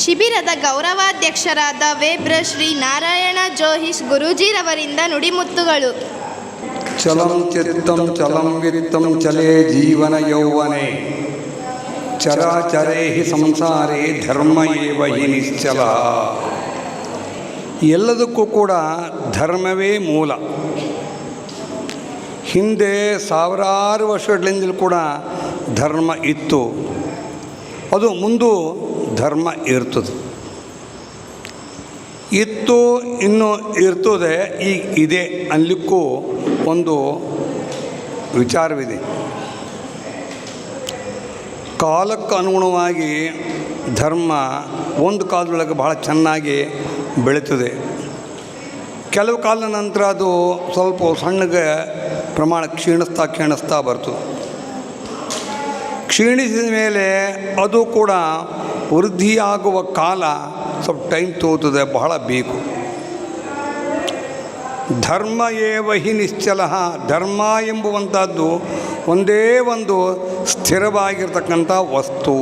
ಶಿಬಿರದ ಗೌರವಾಧ್ಯಕ್ಷರಾದ ವೇಬ್ರ ಶ್ರೀ ನಾರಾಯಣ ಜೋಹಿಷ್ ಗುರೂಜಿರವರಿಂದ ನುಡಿಮುತ್ತುಗಳು. ಚಲಂ ಚಿತ್ತಂ ಚಲಂ ವಿತ್ತಂ ಚಲೇ ಜೀವನ ಯೌವನೆ ಚರಾಚರೇ ಹಿ ಸಂಸಾರೇ ಧರ್ಮ ಏವ ಹಿ ನಿಶ್ಚಲ. ಎಲ್ಲದಕ್ಕೂ ಕೂಡ ಧರ್ಮವೇ ಮೂಲ. ಹಿಂದೆ ಸಾವಿರಾರು ವರ್ಷಗಳಿಂದಲೂ ಕೂಡ ಧರ್ಮ ಇತ್ತು, ಅದು ಮುಂದೂ ಧರ್ಮ ಇರ್ತದೆ, ಇತ್ತು, ಇನ್ನೂ ಇರ್ತದೆ, ಈಗ ಇದೆ ಅನ್ನಲಿಕ್ಕೂ ಒಂದು ವಿಚಾರವಿದೆ. ಕಾಲಕ್ಕೆ ಅನುಗುಣವಾಗಿ ಧರ್ಮ ಒಂದು ಕಾಲದೊಳಗೆ ಬಹಳ ಚೆನ್ನಾಗಿ ಬೆಳೀತದೆ. ಕೆಲವು ಕಾಲದ ನಂತರ ಅದು ಸ್ವಲ್ಪ ಸಣ್ಣಗೆ ಪ್ರಮಾಣ ಕ್ಷೀಣಿಸ್ತಾ ಬರ್ತದೆ. ಕ್ಷೀಣಿಸಿದ ಮೇಲೆ ಅದು ಕೂಡ ವೃದ್ಧಿಯಾಗುವ ಕಾಲ ಸ್ವಲ್ಪ ಟೈಮ್ ತೋರ್ತದೆ, ಬಹಳ ಬೇಕು. ಧರ್ಮ ಏವ ಹಿ ನಿಶ್ಚಲ. ಧರ್ಮ ಎಂಬುವಂಥದ್ದು ಒಂದೇ ಒಂದು ಸ್ಥಿರವಾಗಿರ್ತಕ್ಕಂಥ ವಸ್ತು.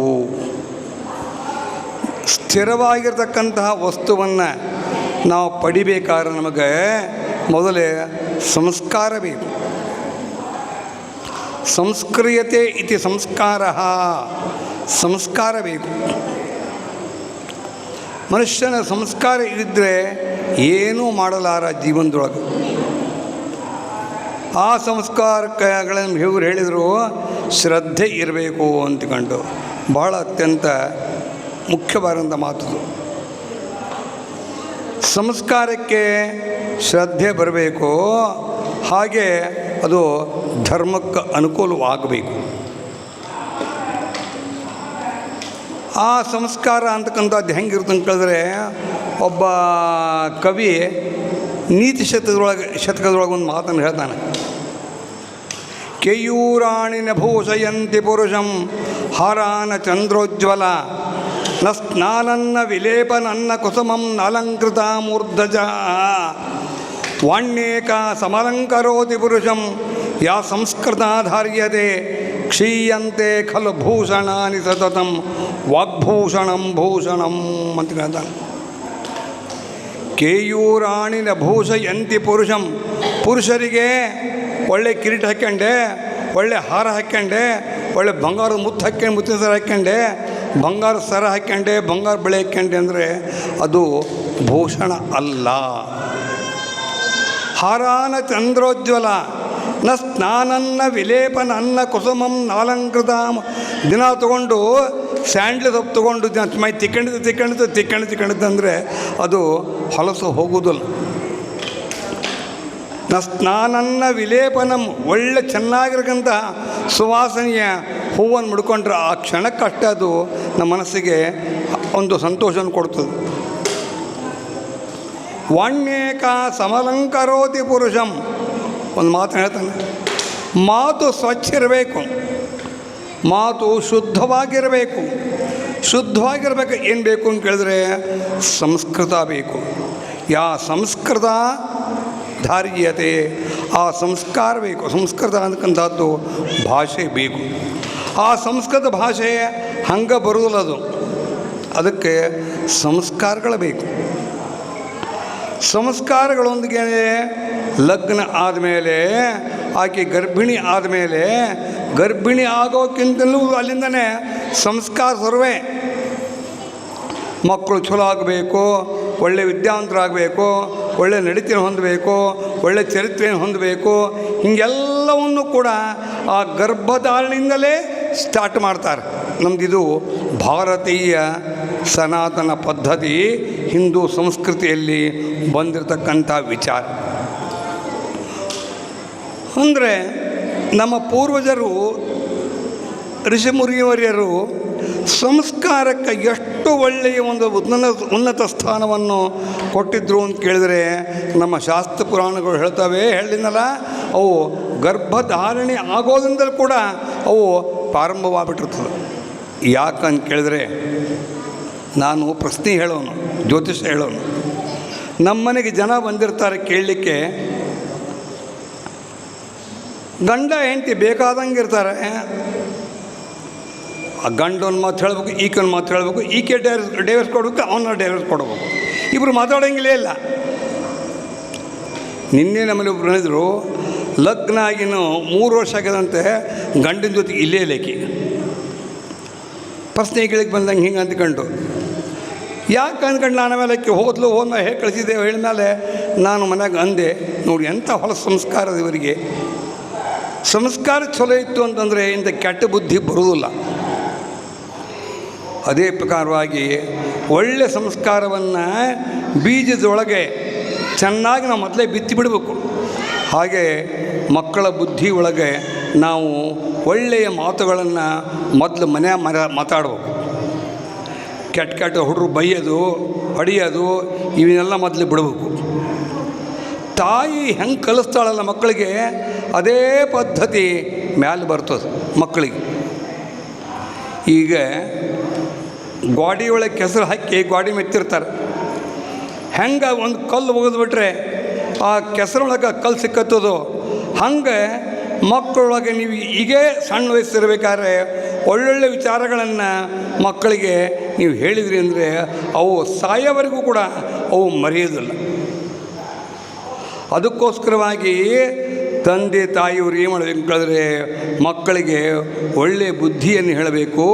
ಸ್ಥಿರವಾಗಿರ್ತಕ್ಕಂತಹ ವಸ್ತುವನ್ನು ನಾವು ಪಡಿಬೇಕಾದ್ರೆ ನಮಗೆ ಮೊದಲೇ ಸಂಸ್ಕಾರ ಬೇಕು. ಸಂಸ್ಕ್ರಿಯತೆ ಇತಿ ಸಂಸ್ಕಾರ. ಸಂಸ್ಕಾರ ಬೇಕು. ಮನುಷ್ಯನ ಸಂಸ್ಕಾರ ಇದ್ದರೆ ಏನೂ ಮಾಡಲಾರ ಜೀವನದೊಳಗೆ. ಆ ಸಂಸ್ಕಾರಗಳನ್ನು ಇವರು ಹೇಳಿದರು, ಶ್ರದ್ಧೆ ಇರಬೇಕು ಅಂದ್ಕೊಂಡು. ಬಹಳ ಅತ್ಯಂತ ಮುಖ್ಯವಾದಂಥ ಮಾತು. ಸಂಸ್ಕಾರಕ್ಕೆ ಶ್ರದ್ಧೆ ಬರಬೇಕು, ಹಾಗೆ ಅದು ಧರ್ಮಕ್ಕೆ ಅನುಕೂಲವಾಗಬೇಕು. ಆ ಸಂಸ್ಕಾರ ಅಂತಕ್ಕಂಥದ್ದು ಹೆಂಗಿರ್ತಂತ ಕೇಳಿದ್ರೆ, ಒಬ್ಬ ಕವಿ ನೀತಿ ಶತಕದೊಳಗೆ ಒಂದು ಮಾತನ್ನು ಹೇಳ್ತಾನೆ. ಕೇಯೂರಾಣಿನ ಭೂಷಯಂತಿ ಪುರುಷಂ ಹಾರಾನ ಚಂದ್ರೋಜ್ವಲ ನ ಸ್ನಾನನ್ನ ವಿಲೇಪನನ್ನ ಕುಸುಮಂ ನಲಂಕೃತ ಮೂರ್ಧಜ ವಾಣ್ಯೇಕ ಸಮಲಂಕರೋತಿ ಪುರುಷಂ ಯಾ ಸಂಸ್ಕೃತಾಧಾರ್ಯತೆ ಕ್ಷೀಯಂತೆ ಖಲು ಭೂಷಣಾನಿ ಸತತಂ ವಾಗ್ಭೂಷಣಂ ಭೂಷಣಂ ಅಂತ ಹೇಳ್ತಾನೆ. ಕೇಯೂರಾಣಿನ ಭೂಷಯಂತಿ ಪುರುಷಂ. ಪುರುಷರಿಗೆ ಒಳ್ಳೆ ಕಿರೀಟ ಹಾಕ್ಯಂಡೆ, ಒಳ್ಳೆ ಹಾರ ಹಾಕ್ಯಂಡೆ, ಒಳ್ಳೆ ಬಂಗಾರದ ಮುತ್ತು ಹಾಕ್ಯಂಡು, ಮುತ್ತಿನ ಸರ ಹಾಕ್ಯಂಡೆ, ಬಂಗಾರ ಸರ ಹಾಕ್ಯಂಡೆ, ಬಂಗಾರ ಬಳೆ ಹಾಕ್ಯಂಡೆ ಅಂದರೆ ಅದು ಭೂಷಣ ಅಲ್ಲ. ಹಾರಾನ ಚಂದ್ರೋಜ್ವಲ ನ ಸ್ನಾನನ್ನ ವಿಲೇಪನನ್ನ ಕುಸುಮಂ ನಾಲಂಕೃತ. ದಿನ ತೊಗೊಂಡು ಸ್ಯಾಂಡ್ಲ್ ಸೊಪ್ಪು ತೊಗೊಂಡು ಮೈ ತಿಕ್ಕಣಿದ್ದು ಅಂದರೆ ಅದು ಹೊಲಸು ಹೋಗುವುದಿಲ್ಲ. ನ ಸ್ನಾನನ್ನ ವಿಲೇಪನಂ. ಒಳ್ಳೆ ಚೆನ್ನಾಗಿರಕ್ಕಂಥ ಸುವಾಸನೆಯ ಹೂವನ್ನು ಮುಡ್ಕೊಂಡ್ರೆ ಆ ಕ್ಷಣಕ್ಕಷ್ಟೇ ಅದು ನಮ್ಮ ಮನಸ್ಸಿಗೆ ಒಂದು ಸಂತೋಷವನ್ನು ಕೊಡ್ತದೆ. ವಾಣ್ಯೇಕ ಸಮಲಂಕರೋತಿ ಪುರುಷಂ. ಒಂದು ಮಾತು ಹೇಳ್ತಾನೆ, ಮಾತು ಸ್ವಚ್ಛ ಇರಬೇಕು, ಮಾತು ಶುದ್ಧವಾಗಿರಬೇಕು. ಶುದ್ಧವಾಗಿರ್ಬೇಕು. ಏನು ಬೇಕು ಅಂತ ಕೇಳಿದ್ರೆ ಸಂಸ್ಕೃತ ಬೇಕು. ಯಾ ಸಂಸ್ಕೃತ ಧಾರ್ಯತೆ. ಆ ಸಂಸ್ಕಾರ ಬೇಕು. ಸಂಸ್ಕೃತ ಅಂತಕ್ಕಂಥದ್ದು ಭಾಷೆ ಬೇಕು. ಆ ಸಂಸ್ಕೃತ ಭಾಷೆ ಹಂಗೆ ಬರುವುದಿಲ್ಲ, ಅದಕ್ಕೆ ಸಂಸ್ಕಾರಗಳು ಬೇಕು. ಸಂಸ್ಕಾರಗಳೊಂದಿಗೆ ಲಗ್ನ ಆದಮೇಲೆ, ಆಕೆ ಗರ್ಭಿಣಿ ಆದಮೇಲೆ, ಗರ್ಭಿಣಿ ಆಗೋಕ್ಕಿಂತಲೂ ಅಲ್ಲಿಂದನೇ ಸಂಸ್ಕಾರ ಸರ್ವೇ. ಮಕ್ಕಳು ಚಲೋ ಆಗಬೇಕು, ಒಳ್ಳೆ ವಿದ್ಯಾವಂತರಾಗಬೇಕು, ಒಳ್ಳೆ ನಡತೆಯನ್ನು ಹೊಂದಬೇಕು, ಒಳ್ಳೆ ಚರಿತ್ರೆಯನ್ನು ಹೊಂದಬೇಕು. ಹೀಗೆಲ್ಲವನ್ನು ಕೂಡ ಆ ಗರ್ಭಧಾರಣೆಯಿಂದಲೇ ಸ್ಟಾರ್ಟ್ ಮಾಡ್ತಾರೆ. ನಮ್ಮದಿದು ಭಾರತೀಯ ಸನಾತನ ಪದ್ಧತಿ, ಹಿಂದೂ ಸಂಸ್ಕೃತಿಯಲ್ಲಿ ಬಂದಿರತಕ್ಕಂಥ ವಿಚಾರ. ಅಂದರೆ ನಮ್ಮ ಪೂರ್ವಜರು ಋಷಿಮುನಿವರ್ಯರು ಸಂಸ್ಕಾರಕ್ಕೆ ಎಷ್ಟು ಒಳ್ಳೆಯ ಒಂದು ಉನ್ನತ ಸ್ಥಾನವನ್ನು ಕೊಟ್ಟಿದ್ದರು ಅಂತ ಕೇಳಿದರೆ ನಮ್ಮ ಶಾಸ್ತ್ರ ಪುರಾಣಗಳು ಹೇಳ್ತವೆ. ಹೇಳಿದ್ನಲ್ಲ, ಅವು ಗರ್ಭಧಾರಣೆ ಆಗೋದ್ರಿಂದಲೂ ಕೂಡ ಅವು ಪ್ರಾರಂಭವಾಗಿಬಿಟ್ಟಿರ್ತದೆ. ಯಾಕಂತ ಕೇಳಿದ್ರೆ, ನಾನು ಪ್ರಶ್ನೆ ಹೇಳೋನು, ಜ್ಯೋತಿಷ ಹೇಳೋನು. ನಮ್ಮನೆಗೆ ಜನ ಬಂದಿರ್ತಾರೆ ಕೇಳಲಿಕ್ಕೆ. ಗಂಡ ಹೆಂಡತಿ ಬೇಕಾದಂಗೆ ಇರ್ತಾರೆ. ಗಂಡನ ಮಾತು ಹೇಳಬೇಕು, ಈಕೆನ ಮಾತು ಹೇಳಬೇಕು, ಈಕೆ ಡೈವರ್ಸ್ ಕೊಡಬೇಕು, ಅವನ ಡೈವರ್ಸ್ ಕೊಡಬೇಕು. ಇಬ್ಬರು ಮಾತಾಡೋಂಗಿಲ್ಲೇ ಇಲ್ಲ. ನಿನ್ನೆ ನಮ್ಮಲ್ಲಿ ಒಬ್ರು ಹೇಳಿದ್ರು, ಲಗ್ನ ಆಗಿನೂ 3 ವರ್ಷ ಆಗ್ಯದಂತೆ, ಗಂಡನ ಜೊತೆಗೆ ಇಲ್ಲೇ ಲೇಕಿ ಪ್ರಶ್ನೆ ಕೇಳಿಗೆ ಬಂದಂಗೆ ಹಿಂಗೆ ಅಂದ್ಕೊಂಡು ಯಾಕೆ ಅಂದ್ಕೊಂಡು ನಾನು ಆಮೇಲೆ ಹೋದ್ಮೇಲೆ ಹೇಗೆ ಕಳಿಸಿದ್ದೇವೆ ಹೇಳಿದ್ಮೇಲೆ ನಾನು ಮನ್ಯಾಗ ಅಂದೆ, ನೋಡಿ ಎಂಥ ಹೊಲ ಸಂಸ್ಕಾರದ ಇವರಿಗೆ. ಸಂಸ್ಕಾರ ಚಲೋ ಇತ್ತು ಅಂತಂದರೆ ಇಂಥ ಕೆಟ್ಟ ಬುದ್ಧಿ ಬರುವುದಿಲ್ಲ. ಅದೇ ಪ್ರಕಾರವಾಗಿ ಒಳ್ಳೆಯ ಸಂಸ್ಕಾರವನ್ನು ಬೀಜದೊಳಗೆ ಚೆನ್ನಾಗಿ ನಾವು ಮೊದಲೇ ಬಿತ್ತಿ ಬಿಡಬೇಕು. ಹಾಗೆ ಮಕ್ಕಳ ಬುದ್ಧಿ ಒಳಗೆ ನಾವು ಒಳ್ಳೆಯ ಮಾತುಗಳನ್ನು ಮೊದಲು ಮಾತಾಡಬೇಕು. ಕೆಟ್ಟ ಹುಡುಗರು ಬೈಯೋದು, ಹೊಡೆಯೋದು ಇವನ್ನೆಲ್ಲ ಮೊದಲು ಬಿಡಬೇಕು. ತಾಯಿ ಹೆಂಗೆ ಕಲಿಸ್ತಾಳಲ್ಲ ಮಕ್ಕಳಿಗೆ, ಅದೇ ಪದ್ಧತಿ ಮ್ಯಾಲೆ ಬರ್ತದೆ ಮಕ್ಕಳಿಗೆ. ಈಗ ಗಾಡಿ ಒಳಗೆ ಕೆಸರು ಹಾಕಿ ಗಾಡಿ ಮೆತ್ತಿರ್ತಾರೆ. ಹೆಂಗೆ ಒಂದು ಕಲ್ಲು ಒಗೆದ್ಬಿಟ್ರೆ ಆ ಕೆಸರೊಳಗೆ ಕಲ್ಲು ಸಿಕ್ಕತ್ತದೋ ಹಂಗೆ ಮಕ್ಕಳೊಳಗೆ ನೀವು ಹೀಗೇ ಸಣ್ಣ ವಯಸ್ಸಿರಬೇಕಾದ್ರೆ ಒಳ್ಳೊಳ್ಳೆ ವಿಚಾರಗಳನ್ನು ಮಕ್ಕಳಿಗೆ ನೀವು ಹೇಳಿದ್ರಿ ಅಂದರೆ ಅವು ಸಾಯೋವರೆಗೂ ಕೂಡ ಅವು ಮರೆಯೋದಿಲ್ಲ. ಅದಕ್ಕೋಸ್ಕರವಾಗಿ ತಂದೆ ತಾಯಿಯವರು ಏನು ಮಾಡಬೇಕು ಹೇಳಿದ್ರೆ ಮಕ್ಕಳಿಗೆ ಒಳ್ಳೆಯ ಬುದ್ಧಿಯನ್ನು ಹೇಳಬೇಕು.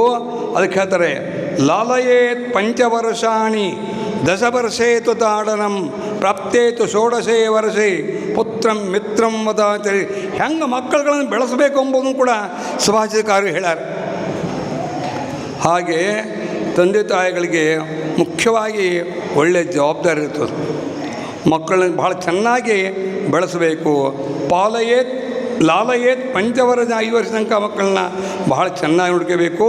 ಅದಕ್ಕೆ ಹೇಳ್ತಾರೆ, ಲಾಲಯೇತ್ ಪಂಚವರ್ಷಾಣಿ ದಶವರ್ಷೇತು ತಾಡನಂ ಪ್ರಾಪ್ತೇತು ಷೋಡಶೇ ವರ್ಷೇ ಪುತ್ರಂ ಮಿತ್ರಂ ವದಾತಿ. ಹೆಂಗೆ ಮಕ್ಕಳುಗಳನ್ನು ಬೆಳೆಸಬೇಕು ಎಂಬುದನ್ನು ಕೂಡ ಸುಭಾಷಿತಕಾರರು ಹೇಳ್ಯಾರ. ಹಾಗೆ ತಂದೆ ತಾಯಿಗಳಿಗೆ ಮುಖ್ಯವಾಗಿ ಒಳ್ಳೆಯ ಜವಾಬ್ದಾರಿ ಇರ್ತದೆ. ಮಕ್ಕಳನ್ನ ಭಾಳ ಚೆನ್ನಾಗಿ ಬೆಳೆಸಬೇಕು. ಲಾಲಯೇತ್ 5 ವರ್ಷ ತನಕ ಮಕ್ಕಳನ್ನ ಭಾಳ ಚೆನ್ನಾಗಿ ನೋಡ್ಕೋಬೇಕು.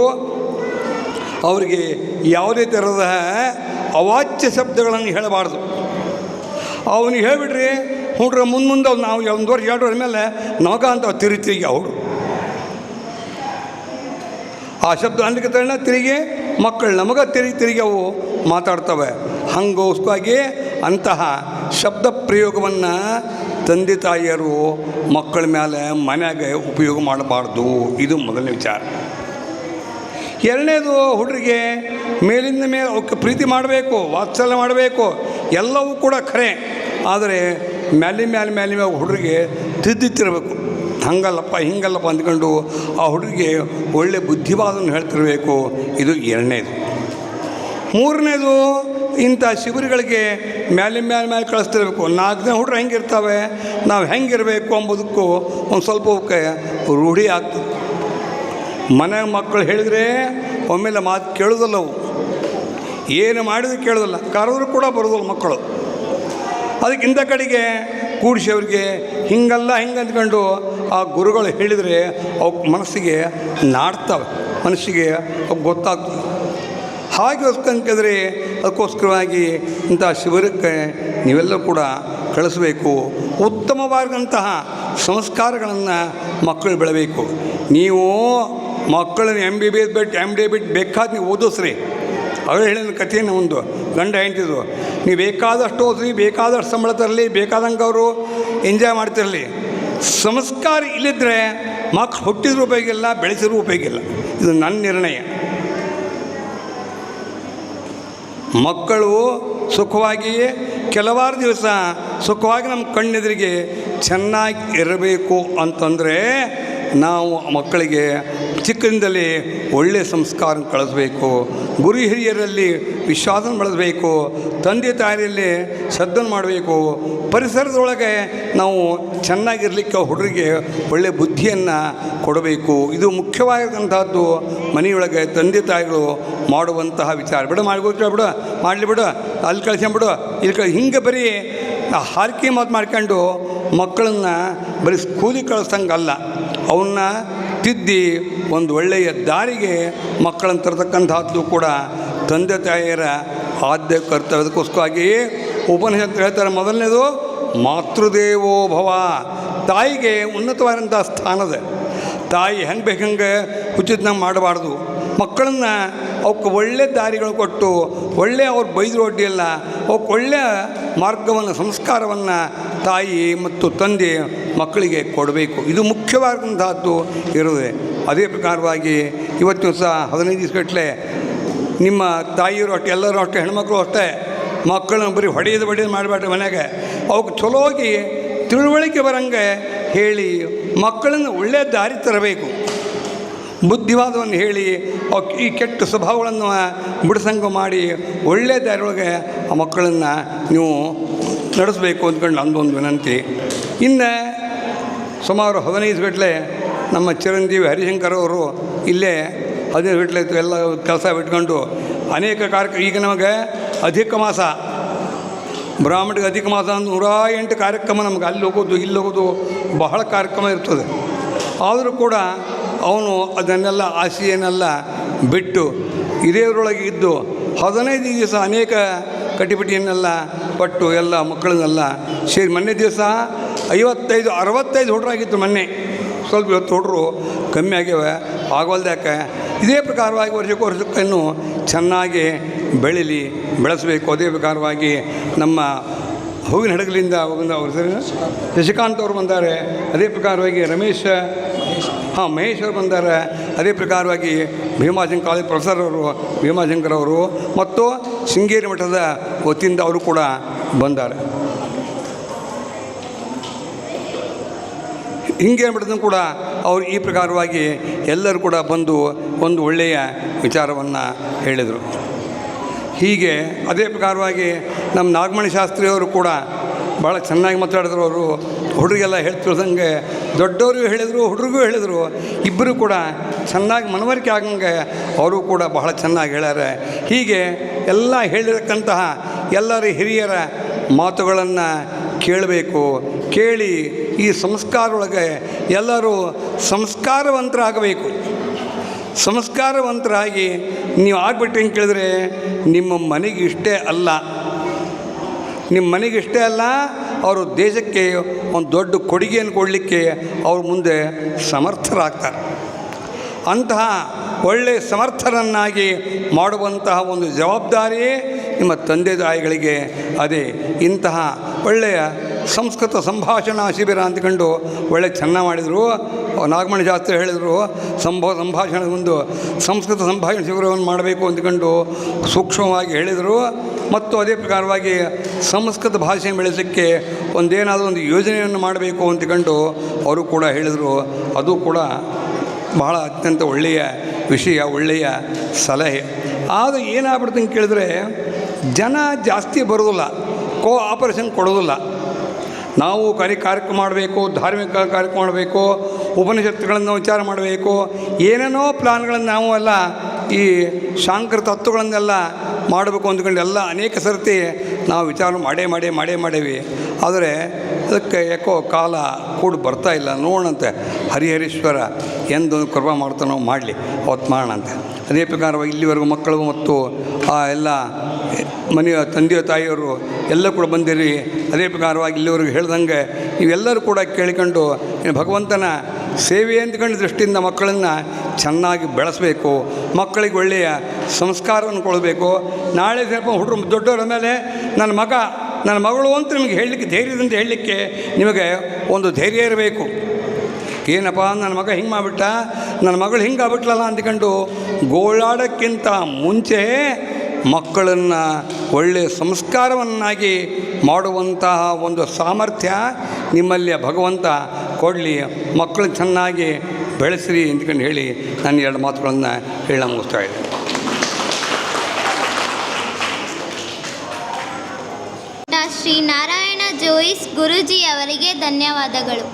ಅವರಿಗೆ ಯಾವುದೇ ಥರದ ಅವಾಚ್ಯ ಶಬ್ದಗಳನ್ನು ಹೇಳಬಾರ್ದು. ಅವನಿಗೆ ಹೇಳಿಬಿಟ್ರಿ ಹುಡ್ರ ಮುಂದೆ ನಾವು 1 ವರ್ಷ 2 ವರ್ಷ ಮೇಲೆ ನಮಗ ಅಂತ ತಿರುಗಿ ಅವರು ಆ ಶಬ್ದ ಅಂದಕ್ಕೆ ತಣ್ಣ ತಿರುಗಿ ಮಕ್ಕಳು ನಮಗೆ ತಿರುಗಿ ಅವು ಮಾತಾಡ್ತವೆ. ಹಂಗೋಸ್ಕರವಾಗಿ ಅಂತಹ ಶಬ್ದ ಪ್ರಯೋಗವನ್ನು ತಂದೆ ತಾಯಿಯರು ಮಕ್ಕಳ ಮೇಲೆ ಮನೆಯಾಗ ಉಪಯೋಗ ಮಾಡಬಾರ್ದು. ಇದು ಮೊದಲನೇ ವಿಚಾರ. ಎರಡನೇದು, ಹುಡುಗರಿಗೆ ಮೇಲಿಂದ ಮೇಲೆ ಅವಕ್ಕೆ ಪ್ರೀತಿ ಮಾಡಬೇಕು, ವಾತ್ಸಲ್ಯ ಮಾಡಬೇಕು, ಎಲ್ಲವೂ ಕೂಡ ಖರೆ. ಆದರೆ ಮೇಲೆ ಹುಡುಗರಿಗೆ ತಿದ್ದಿತ್ತಿರಬೇಕು. ಹಂಗಲ್ಲಪ್ಪ ಹಿಂಗಲ್ಲಪ್ಪ ಅಂದ್ಕೊಂಡು ಆ ಹುಡುಗರಿಗೆ ಒಳ್ಳೆಯ ಬುದ್ಧಿವಾದವನ್ನು ಹೇಳ್ತಿರಬೇಕು. ಇದು ಎರಡನೇದು. ಮೂರನೇದು, ಇಂಥ ಶಿಬಿರಗಳಿಗೆ ಮೇಲೆ ಕಳಿಸ್ತಿರ್ಬೇಕು. 4 ದಿನ ಹುಡುಗರು ಹೆಂಗಿರ್ತವೆ, ನಾವು ಹೆಂಗಿರಬೇಕು ಅಂಬೋದಕ್ಕೂ ಒಂದು ಸ್ವಲ್ಪ ಅವಕ್ಕೆ ರೂಢಿ ಆಗ್ತದೆ. ಮನೆ ಮಕ್ಕಳು ಹೇಳಿದರೆ ಒಮ್ಮೆಲೆ ಮಾತು ಕೇಳೋದಲ್ಲ. ಅವು ಏನು ಮಾಡಿದ್ರು ಕೇಳೋದಿಲ್ಲ, ಕರೆದ್ರೂ ಕೂಡ ಬರೋದಿಲ್ಲ ಮಕ್ಕಳು. ಅದಕ್ಕಿಂತ ಕಡೆಗೆ ಕೂಡಿಸಿ ಅವ್ರಿಗೆ ಹಿಂಗಲ್ಲ ಹಿಂಗೆ ಅಂದ್ಕೊಂಡು ಆ ಗುರುಗಳು ಹೇಳಿದರೆ ಅವಕ್ಕೆ ಮನಸ್ಸಿಗೆ ನಾಡ್ತವೆ, ಮನಸ್ಸಿಗೆ ಅವ್ಕೆ ಗೊತ್ತಾಗ್ತದೆ. ಹಾಗೆ ಹೊಸ್ಕಂತಿದ್ರೆ ಅದಕ್ಕೋಸ್ಕರವಾಗಿ ಇಂಥ ಶಿಬಿರಕ್ಕೆ ನೀವೆಲ್ಲರೂ ಕೂಡ ಕಳಿಸ್ಬೇಕು. ಉತ್ತಮವಾದಂತಹ ಸಂಸ್ಕಾರಗಳನ್ನು ಮಕ್ಕಳು ಬೆಳಬೇಕು. ನೀವು ಮಕ್ಕಳನ್ನ MBBS ಬಿಟ್ಟು ಬೇಕಾದ ನೀವು ಓದಿಸ್ರಿ. ಅವೇ ಹೇಳಿದ ಕಥೆಯನ್ನು ಒಂದು ಗಂಡ ಹೆಂಡ್ತಿದ್ದು, ನೀವು ಬೇಕಾದಷ್ಟು ಓದ್ರಿ, ಬೇಕಾದಷ್ಟು ಸಂಬಳ ತರಲಿ, ಬೇಕಾದಂಗೆ ಅವರು ಎಂಜಾಯ್ ಮಾಡ್ತಿರಲಿ. ಸಂಸ್ಕಾರ ಇಲ್ಲಿದ್ದರೆ ಮಕ್ಕಳು ಹುಟ್ಟಿದ್ರೂ ಉಪಯೋಗಿಲ್ಲ, ಬೆಳೆಸಿದ್ರೂ ಉಪಯೋಗಿಲ್ಲ. ಇದು ನನ್ನ ನಿರ್ಣಯ. ಮಕ್ಕಳು ಸುಖವಾಗಿ ಕೆಲವಾರು ದಿವಸ ಸುಖವಾಗಿ ನಮ್ಮ ಕಣ್ಣೆದುರಿಗೆ ಚೆನ್ನಾಗಿ ಇರಬೇಕು ಅಂತಂದರೆ ನಾವು ಮಕ್ಕಳಿಗೆ ಚಿಕ್ಕದಿಂದಲೇ ಒಳ್ಳೆಯ ಸಂಸ್ಕಾರ ಕಳಿಸ್ಬೇಕು. ಗುರು ಹಿರಿಯರಲ್ಲಿ ವಿಶ್ವಾಸ ಬೆಳೆಸಬೇಕು. ತಂದೆ ತಾಯಿಯಲ್ಲಿ ಶ್ರದ್ಧೆ ಮಾಡಬೇಕು. ಪರಿಸರದೊಳಗೆ ನಾವು ಚೆನ್ನಾಗಿರಲಿಕ್ಕೆ ಹುಡುಗರಿಗೆ ಒಳ್ಳೆಯ ಬುದ್ಧಿಯನ್ನು ಕೊಡಬೇಕು. ಇದು ಮುಖ್ಯವಾಗಿರುವಂತಹದ್ದು. ಮನೆಯೊಳಗೆ ತಂದೆ ತಾಯಿಗಳು ಮಾಡುವಂತಹ ವಿಚಾರ. ಬಿಡು ಮಾಡಲಿ ಬಿಡು, ಅಲ್ಲಿ ಕಳಿಸ್ಕೊಂಬಿಡು, ಇಲ್ಲಿ ಹಿಂಗೆ ಬರೀ ಹಾರಿಕೆ ಮಾತು ಮಾಡ್ಕೊಂಡು ಮಕ್ಕಳನ್ನು ಬರೀ ಸ್ಕೂಲಿಗೆ ಕಳಿಸ್ತಂಗಲ್ಲ, ಅವನ್ನ ತಿದ್ದಿ ಒಂದು ಒಳ್ಳೆಯ ದಾರಿಗೆ ಮಕ್ಕಳನ್ನು ತರತಕ್ಕಂಥದ್ದು ಕೂಡ ತಂದೆ ತಾಯಿಯರ ಆದ್ಯ ಕರ್ತವ್ಯ. ಅದಕ್ಕೋಸ್ಕರವಾಗಿ ಉಪನಿಷತ್ತು ಹೇಳ್ತಾರೆ, ಮೊದಲನೇದು ಮಾತೃದೇವೋ ಭವ. ತಾಯಿಗೆ ಉನ್ನತವಾದಂಥ ಸ್ಥಾನದ. ತಾಯಿ ಹೆಂಗೆ ಬೇಕಂಗೆ ಹುಚ್ಚಿದ್ನಂಗೆ ಮಾಡಬಾರ್ದು. ಮಕ್ಕಳನ್ನು ಅವಕ್ಕೆ ಒಳ್ಳೆ ದಾರಿಗಳು ಕೊಟ್ಟು ಒಳ್ಳೆಯ ಅವ್ರು ಬೈದರು ಅಡ್ಡಿಯಲ್ಲ, ಅವಕ್ಕೆ ಒಳ್ಳೆಯ ಮಾರ್ಗವನ್ನು ಸಂಸ್ಕಾರವನ್ನು ತಾಯಿ ಮತ್ತು ತಂದೆ ಮಕ್ಕಳಿಗೆ ಕೊಡಬೇಕು. ಇದು ಮುಖ್ಯವಾದಂತಹದ್ದು ಇರುತ್ತದೆ. ಅದೇ ಪ್ರಕಾರವಾಗಿ ಇವತ್ತಿನ ಸಹ 15 ದಿವಸಗಟ್ಟಲೆ ನಿಮ್ಮ ತಾಯಿಯರು ಅಷ್ಟೇ, ಎಲ್ಲರೂ ಅಷ್ಟೇ, ಹೆಣ್ಮಕ್ಳು ಅಷ್ಟೇ ಮಕ್ಕಳನ್ನ ಬರೀ ಹೊಡೆಯೋದು ಮಾಡಬೇಡ್ರಿ. ಮನೆಗೆ ಅವಕ್ಕೆ ಚಲೋಗಿ ತಿಳುವಳಿಕೆ ಬರಂಗೆ ಹೇಳಿ ಮಕ್ಕಳನ್ನು ಒಳ್ಳೆಯ ದಾರಿ ತರಬೇಕು. ಬುದ್ಧಿವಾದವನ್ನು ಹೇಳಿ ಈ ಕೆಟ್ಟ ಸ್ವಭಾವಗಳನ್ನು ಬಿಡಸಂಗ ಮಾಡಿ ಒಳ್ಳೆಯ ದಾರಿಯೊಳಗೆ ಆ ಮಕ್ಕಳನ್ನು ನೀವು ನಡೆಸಬೇಕು ಅಂದ್ಕೊಂಡು ಅಂದೊಂದು ವಿನಂತಿ. ಇನ್ನು ಸುಮಾರು 15 ಗಂಟಲೆ ನಮ್ಮ ಚಿರಂಜೀವಿ ಹರಿಶಂಕರ್ ಅವರು ಇಲ್ಲೇ 15 ಗಂಟಲೆ ಎಲ್ಲ ಕೆಲಸ ಬಿಟ್ಕೊಂಡು ಅನೇಕ ಕಾರ್ಯಕ್ರಮ. ಈಗ ನಮಗೆ ಅಧಿಕ ಮಾಸ, ಬ್ರಾಹ್ಮಣಿಗೆ ಅಧಿಕ ಮಾಸ ಅಂತ 108 ಕಾರ್ಯಕ್ರಮ ನಮ್ಗೆ ಅಲ್ಲಿ ಹೋಗೋದು ಇಲ್ಲಿ ಹೋಗೋದು ಬಹಳ ಕಾರ್ಯಕ್ರಮ ಇರ್ತದೆ. ಆದರೂ ಕೂಡ ಅವನು ಅದನ್ನೆಲ್ಲ ಆಸೆಯನ್ನೆಲ್ಲ ಬಿಟ್ಟು ಇದೇವರೊಳಗೆ ಇದ್ದು 15 ದಿವಸ ಅನೇಕ ಕಟಿಪಿಟಿಯನ್ನೆಲ್ಲ ಪಟ್ಟು ಎಲ್ಲ ಮಕ್ಕಳನ್ನೆಲ್ಲ ಸೇರಿ ಮೊನ್ನೆ ದಿವಸ 55-65 ಹುಡ್ರಾಗಿತ್ತು. ಮೊನ್ನೆ ಸ್ವಲ್ಪ ಇವತ್ತು ಹುಡ್ರು ಕಮ್ಮಿ ಆಗ್ಯಾವೆ, ಆಗೋಲ್ದ್ಯಾಕೆ. ಇದೇ ಪ್ರಕಾರವಾಗಿ ವರ್ಷಕ್ಕೂ ಚೆನ್ನಾಗಿ ಬೆಳೆಸಬೇಕು. ಅದೇ ಪ್ರಕಾರವಾಗಿ ನಮ್ಮ ಹೂವಿನ ಹಡಗಲಿಂದ ಅವ್ರ ಸರಿ ಶಶಿಕಾಂತ್ ಅವರು ಬಂದ್ದಾರೆ. ಅದೇ ಪ್ರಕಾರವಾಗಿ ಮಹೇಶ್ ಅವರು ಬಂದ್ದಾರೆ. ಅದೇ ಪ್ರಕಾರವಾಗಿ ಭೀಮಾಶಂಕರ್ ಕಾಲೇಜ್ ಪ್ರೊಫೆಸರ್ ಅವರು ಭೀಮಾಶಂಕರ್ ಅವರು ಮತ್ತು ಶೃಂಗೇರಿ ಮಠದ ವತಿಯಿಂದ ಅವರು ಕೂಡ ಬಂದ್ದಾರೆ. ಹಿಂಗೆ ಮಠದ ಕೂಡ ಅವರು ಈ ಪ್ರಕಾರವಾಗಿ ಎಲ್ಲರೂ ಕೂಡ ಬಂದು ಒಂದು ಒಳ್ಳೆಯ ವಿಚಾರವನ್ನು ಹೇಳಿದರು. ಹೀಗೆ ಅದೇ ಪ್ರಕಾರವಾಗಿ ನಮ್ಮ ನಾಗಮಣಿ ಶಾಸ್ತ್ರಿಯವರು ಕೂಡ ಭಾಳ ಚೆನ್ನಾಗಿ ಮಾತಾಡಿದ್ರು. ಅವರು ಹುಡುಗರಿಗೆಲ್ಲ ಹೇಳ್ತಿಳ್ದಂಗೆ ದೊಡ್ಡವ್ರಿಗೂ ಹೇಳಿದರು, ಹುಡುಗರಿಗೂ ಹೇಳಿದರು. ಇಬ್ಬರು ಕೂಡ ಚೆನ್ನಾಗಿ ಮನವರಿಕೆ ಆಗಂಗೆ ಅವರು ಕೂಡ ಬಹಳ ಚೆನ್ನಾಗಿ ಹೇಳ್ಯಾರೆ. ಹೀಗೆ ಎಲ್ಲ ಹೇಳಿರಕ್ಕಂತಹ ಎಲ್ಲರ ಹಿರಿಯರ ಮಾತುಗಳನ್ನು ಕೇಳಬೇಕು. ಕೇಳಿ ಈ ಸಂಸ್ಕಾರೊಳಗೆ ಎಲ್ಲರೂ ಸಂಸ್ಕಾರವಂತರಾಗಬೇಕು. ಸಂಸ್ಕಾರವಂತರಾಗಿ ನೀವು ಆಗ್ಬಿಟ್ಟು ಹೆಂಗೆ ಕೇಳಿದ್ರೆ ನಿಮ್ಮ ಮನೆಗಿಷ್ಟೇ ಅಲ್ಲ, ನಿಮ್ಮ ಮನೆಗಿಷ್ಟೇ ಅಲ್ಲ, ಅವರು ದೇಶಕ್ಕೆ ಒಂದು ದೊಡ್ಡ ಕೊಡುಗೆಯನ್ನು ಕೊಡಲಿಕ್ಕೆ ಅವ್ರ ಮುಂದೆ ಸಮರ್ಥರಾಗ್ತಾರೆ. ಅಂತಹ ಒಳ್ಳೆಯ ಸಮರ್ಥರನ್ನಾಗಿ ಮಾಡುವಂತಹ ಒಂದು ಜವಾಬ್ದಾರಿ ನಿಮ್ಮ ತಂದೆ ತಾಯಿಗಳಿಗೆ ಅದೇ. ಇಂತಹ ಒಳ್ಳೆಯ ಸಂಸ್ಕೃತ ಸಂಭಾಷಣಾ ಶಿಬಿರ ಅಂದ್ಕೊಂಡು ಒಳ್ಳೆ ಚೆನ್ನಾಗಿ ಮಾಡಿದರು. ನಾಗಮಣಿ ಶಾಸ್ತ್ರಿ ಹೇಳಿದರು ಸಂಭಾಷಣೆ ಒಂದು ಸಂಸ್ಕೃತ ಸಂಭಾಷಣೆ ಶಿಬಿರವನ್ನು ಮಾಡಬೇಕು ಅಂದ್ಕೊಂಡು ಸೂಕ್ಷ್ಮವಾಗಿ ಹೇಳಿದರು. ಮತ್ತು ಅದೇ ಪ್ರಕಾರವಾಗಿ ಸಂಸ್ಕೃತ ಭಾಷೆ ಬೆಳೆಸಲಿಕ್ಕೆ ಒಂದೇನಾದರೂ ಒಂದು ಯೋಜನೆಯನ್ನು ಮಾಡಬೇಕು ಅಂದ್ಕೊಂಡು ಅವರು ಕೂಡ ಹೇಳಿದರು. ಅದು ಕೂಡ ಬಹಳ ಅತ್ಯಂತ ಒಳ್ಳೆಯ ವಿಷಯ, ಒಳ್ಳೆಯ ಸಲಹೆ. ಆದರೆ ಏನಾಗ್ಬಿಡ್ತು ಅಂತ ಕೇಳಿದ್ರೆ ಜನ ಜಾಸ್ತಿ ಬರೋದಿಲ್ಲ, ಆಪರೇಷನ್ ಕೊಡೋದಿಲ್ಲ. ನಾವು ಕಾರ್ಯಕ್ರಮ ಮಾಡಬೇಕು, ಧಾರ್ಮಿಕ ಕಾರ್ಯಕ್ರಮ ಮಾಡಬೇಕು, ಉಪನಿಷತ್ತುಗಳನ್ನು ವಿಚಾರ ಮಾಡಬೇಕು, ಏನೇನೋ ಪ್ಲಾನ್ಗಳನ್ನು ನಾವು ಎಲ್ಲ ಈ ಶಾಂಕರ ತತ್ವಗಳನ್ನೆಲ್ಲ ಮಾಡಬೇಕು ಅಂದ್ಕೊಂಡು ಎಲ್ಲ ಅನೇಕ ಸರ್ತಿ ನಾವು ವಿಚಾರ ಮಾಡೇವಿ. ಆದರೆ ಅದಕ್ಕೆ ಯಾಕೋ ಕಾಲ ಕೂಡ ಬರ್ತಾ ಇಲ್ಲ. ನೋಡೋಣಂತೆ ಹರಿಹರೀಶ್ವರ ಎಂದು ಕೃಪಾ ಮಾಡ್ತಾನೋ ಮಾಡಲಿ, ಅವತ್ತು ಮಾಡೋಣಂತೆ. ಅದೇ ಪ್ರಕಾರವಾಗಿ ಇಲ್ಲಿವರೆಗೂ ಮಕ್ಕಳು ಮತ್ತು ಆ ಎಲ್ಲ ಮನೆಯ ತಂದೆಯ ತಾಯಿಯವರು ಎಲ್ಲ ಕೂಡ ಬಂದಿರಿ. ಅದೇ ಪ್ರಕಾರವಾಗಿ ಇಲ್ಲಿವರೆಗೂ ಹೇಳ್ದಂಗೆ ನೀವೆಲ್ಲರೂ ಕೂಡ ಕೇಳಿಕೊಂಡು ಭಗವಂತನ ಸೇವೆ ಅಂದ್ಕೊಂಡು ದೃಷ್ಟಿಯಿಂದ ಮಕ್ಕಳನ್ನು ಚೆನ್ನಾಗಿ ಬೆಳೆಸಬೇಕು. ಮಕ್ಕಳಿಗೆ ಒಳ್ಳೆಯ ಸಂಸ್ಕಾರವನ್ನು ಕೊಡಬೇಕು. ನಾಳೆ ಸ್ವಲ್ಪ ಹುಡುಗರು ದೊಡ್ಡವರ ಮೇಲೆ ನನ್ನ ಮಗಳು ಅಂತ ನಿಮಗೆ ಹೇಳಲಿಕ್ಕೆ ಧೈರ್ಯದಿಂದ ಹೇಳಲಿಕ್ಕೆ ನಿಮಗೆ ಒಂದು ಧೈರ್ಯ ಇರಬೇಕು. ಏನಪ್ಪ ನನ್ನ ಮಗ ಹಿಂಗೆ ಮಾಡಿಬಿಟ್ಟ, ನನ್ನ ಮಗಳು ಹಿಂಗೆ ಆಗ್ಬಿಟ್ಲಲ್ಲ ಅಂದ್ಕೊಂಡು ಗೋಳಾಡೋಕ್ಕಿಂತ ಮುಂಚೆ ಮಕ್ಕಳನ್ನು ಒಳ್ಳೆಯ ಸಂಸ್ಕಾರವನ್ನಾಗಿ ಮಾಡುವಂತಹ ಒಂದು ಸಾಮರ್ಥ್ಯ ನಿಮ್ಮಲ್ಲಿ ಭಗವಂತ ಕೊಡಲಿ. ಮಕ್ಕಳು ಚೆನ್ನಾಗಿ ಬೆಳೆಸಿರಿ ಅಂದ್ಕೊಂಡು ಹೇಳಿ ನಾನು 2 ಮಾತುಗಳನ್ನು ಹೇಳ ಮುಗಿಸ್ತಾ ಇದ್ದೀನಿ. ಶ್ರೀ ನಾರಾಯಣ ಜೋಯಿಸ್ ಗುರೂಜಿಯವರಿಗೆ ಧನ್ಯವಾದಗಳು.